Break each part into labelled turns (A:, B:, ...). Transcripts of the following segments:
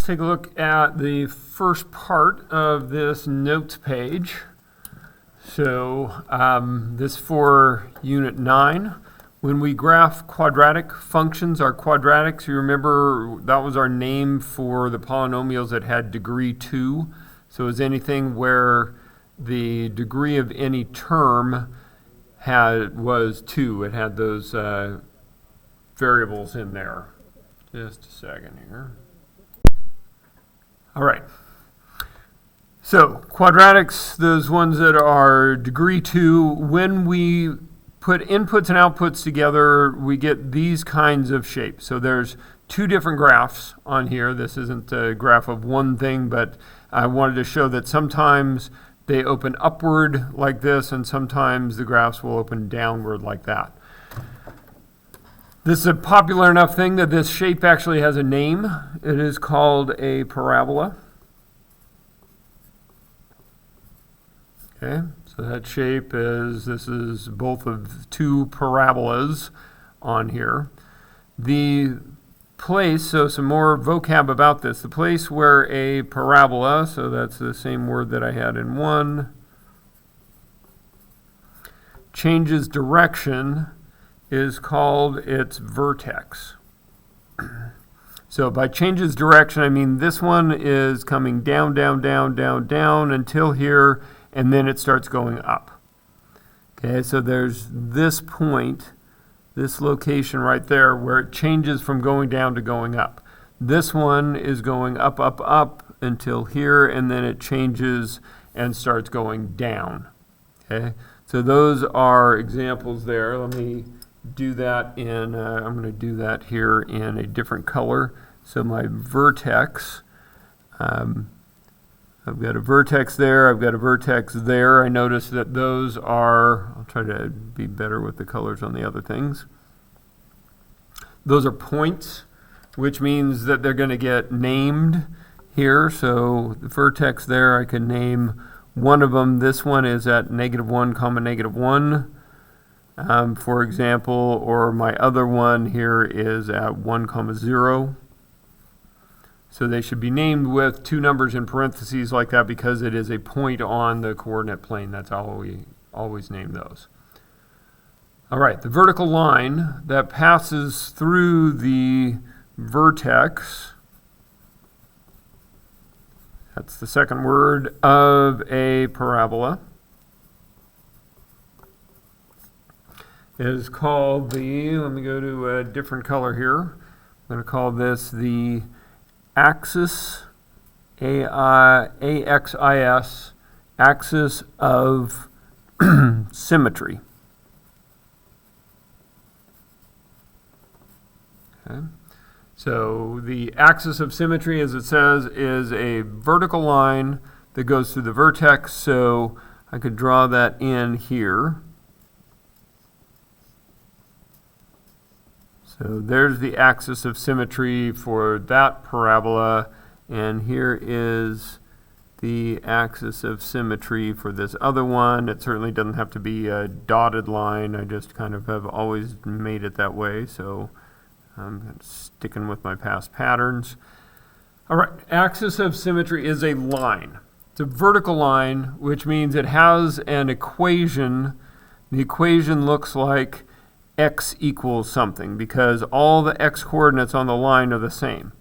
A: Let's take a look at the first part of this notes page. So this for Unit 9. When we graph quadratic functions, our quadratics, you remember that was our name for the polynomials that had degree 2. So it was anything where the degree of any term was 2. It had those variables in there. Just a second here. All right. So quadratics, those ones that are degree 2, when we put inputs and outputs together, we get these kinds of shapes. So there's two different graphs on here. This isn't a graph of one thing, but I wanted to show that sometimes they open upward like this, and sometimes the graphs will open downward like that. This is a popular enough thing that this shape actually has a name. It is called a parabola. Okay, so that shape this is both of two parabolas on here. The place, so some more vocab about this, the place where a parabola, so that's the same word that I had in 1, changes direction is called its vertex. So by changes direction, I mean this one is coming down, down, down, down, down until here, and then it starts going up. Okay, so there's this point, this location right there where it changes from going down to going up. This one is going up, up, up until here, and then it changes and starts going down. Okay, so those are examples there. Let me do that in, I'm going to do that here in a different color. So my vertex, I've got a vertex there, I've got a vertex there. I notice that those are, I'll try to be better with the colors on the other things. Those are points, which means that they're going to get named here. So the vertex there, I can name one of them. This one is at -1, -1. For example, or my other one here is at 1, 0. So they should be named with two numbers in parentheses like that because it is a point on the coordinate plane. That's how we always name those. All right, the vertical line that passes through the vertex, that's the second word of a parabola, is called let me go to a different color here. I'm going to call this the axis, AXIS, axis of symmetry. Okay. So the axis of symmetry, as it says, is a vertical line that goes through the vertex. So I could draw that in here. So there's the axis of symmetry for that parabola, and here is the axis of symmetry for this other one. It certainly doesn't have to be a dotted line. I just kind of have always made it that way, so I'm sticking with my past patterns. All right, axis of symmetry is a line. It's a vertical line, which means it has an equation. The equation looks like x equals something because all the x coordinates on the line are the same.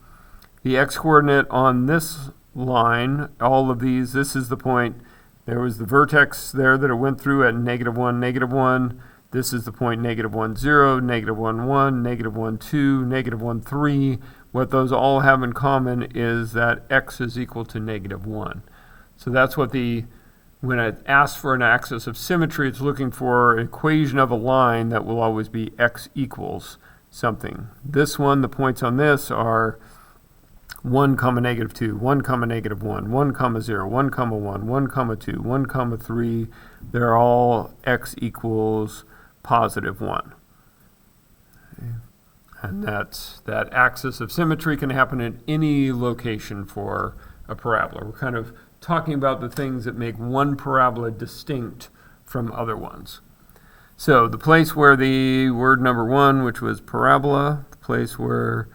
A: The x coordinate on this line, all of these, this is the point. There was the vertex there that it went through at -1, -1. This is the point -1, 0, -1, 1, -1, 2, -1, 3. What those all have in common is that x is equal to -1. So that's what when it asks for an axis of symmetry, it's looking for an equation of a line that will always be x equals something. This one, the points on this are 1, -2, 1, -1, 1, 0, 1, 1, 1, 2, 1, 3. They're all x equals +1. Okay. And that axis of symmetry can happen in any location for a parabola. We're kind of talking about the things that make one parabola distinct from other ones. So the place where the word number 1, which was parabola, the place where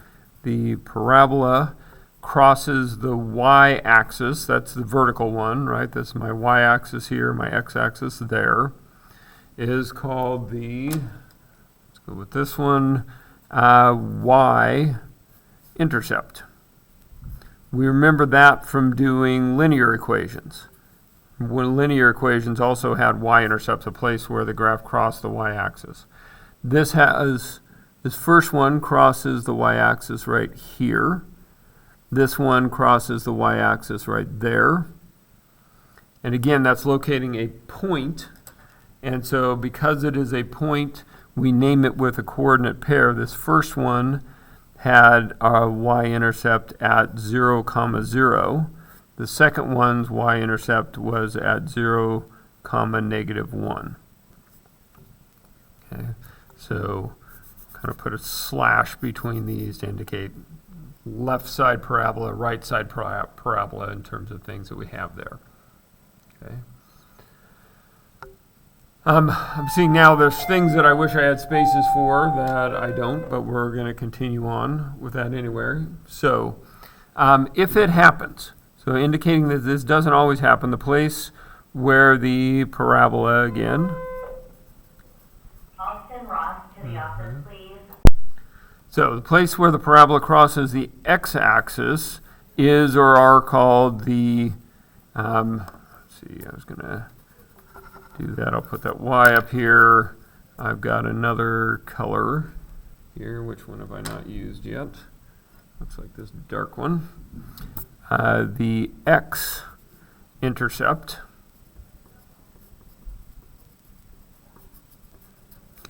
A: the parabola crosses the y-axis, that's the vertical one, right? This is my y-axis here, my x-axis there, is called the, let's go with this one, y-intercept. We remember that from doing linear equations. When linear equations also had y-intercepts, a place where the graph crossed the y-axis. This first one crosses the y-axis right here. This one crosses the y-axis right there. And again, that's locating a point. And so because it is a point, we name it with a coordinate pair. This first one had a y-intercept at 0, 0. The second one's y-intercept was at 0, -1. Okay, so kind of put a slash between these to indicate left side parabola, right side parabola in terms of things that we have there. Okay. I'm seeing now there's things that I wish I had spaces for that I don't, but we're going to continue on with that anyway. So if it happens, so indicating that this doesn't always happen, the place where the parabola, again.
B: Austin Ross to the office, please.
A: So the place where the parabola crosses the x-axis is or are called the, let's see, I was going to do that. I'll put that y up here. I've got another color here. Which one have I not used yet? Looks like this dark one. The x-intercept.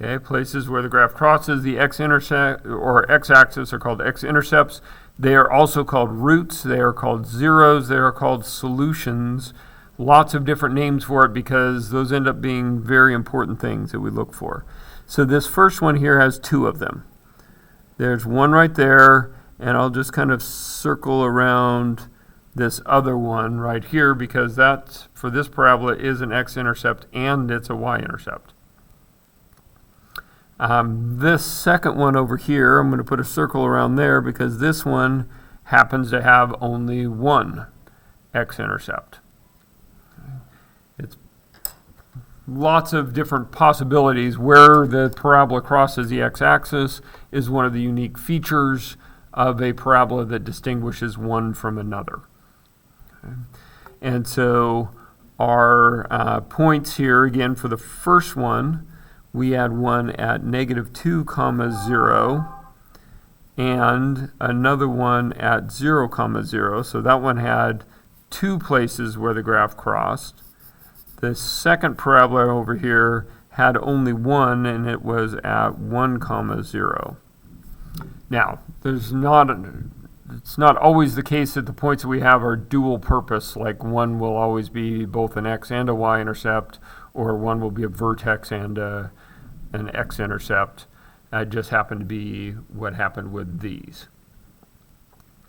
A: Okay, places where the graph crosses the x-intercept or x-axis are called x-intercepts. They are also called roots. They are called zeros. They are called solutions. Lots of different names for it because those end up being very important things that we look for. So this first one here has two of them. There's one right there, and I'll just kind of circle around this other one right here because that, for this parabola, is an x-intercept and it's a y-intercept. This second one over here, I'm going to put a circle around there because this one happens to have only one x-intercept. It's lots of different possibilities. Where the parabola crosses the x-axis is one of the unique features of a parabola that distinguishes one from another. Okay. And so our points here, again, for the first one, we had one at -2, 0, and another one at 0, 0. So that one had two places where the graph crossed. The second parabola over here had only one, and it was at 1, 0. Now, it's not always the case that the points that we have are dual purpose, like one will always be both an x and a y-intercept, or one will be a vertex and an x-intercept. It just happened to be what happened with these.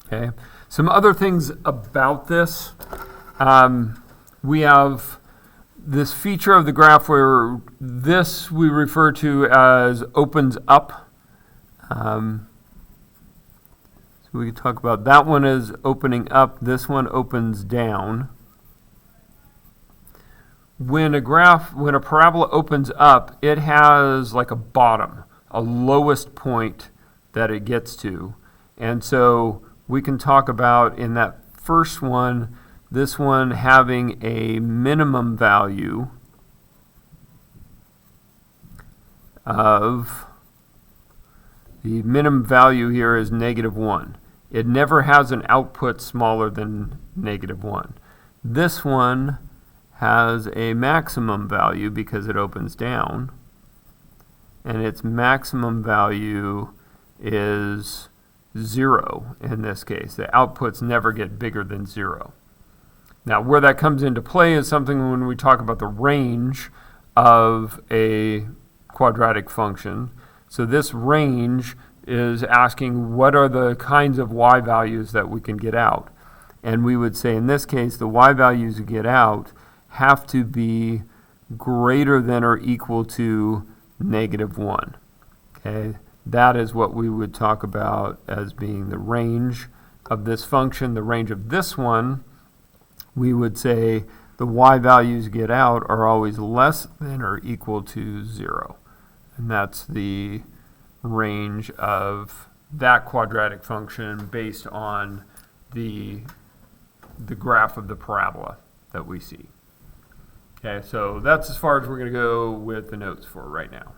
A: Okay. Some other things about this. We have this feature of the graph where this we refer to as opens up. So we can talk about that one as opening up. This one opens down. When a parabola opens up, it has like a bottom, a lowest point that it gets to. And so we can talk about in that first one, this one having a minimum value of, the minimum value here is -1. It never has an output smaller than -1. This one has a maximum value because it opens down, and its maximum value is 0 in this case. The outputs never get bigger than 0. Now, where that comes into play is something when we talk about the range of a quadratic function. So this range is asking what are the kinds of y values that we can get out. And we would say in this case, the y values you get out have to be greater than or equal to -1. Okay, that is what we would talk about as being the range of this function, the range of this one, we would say the y values get out are always less than or equal to 0. And that's the range of that quadratic function based on the graph of the parabola that we see. Okay, so that's as far as we're going to go with the notes for right now.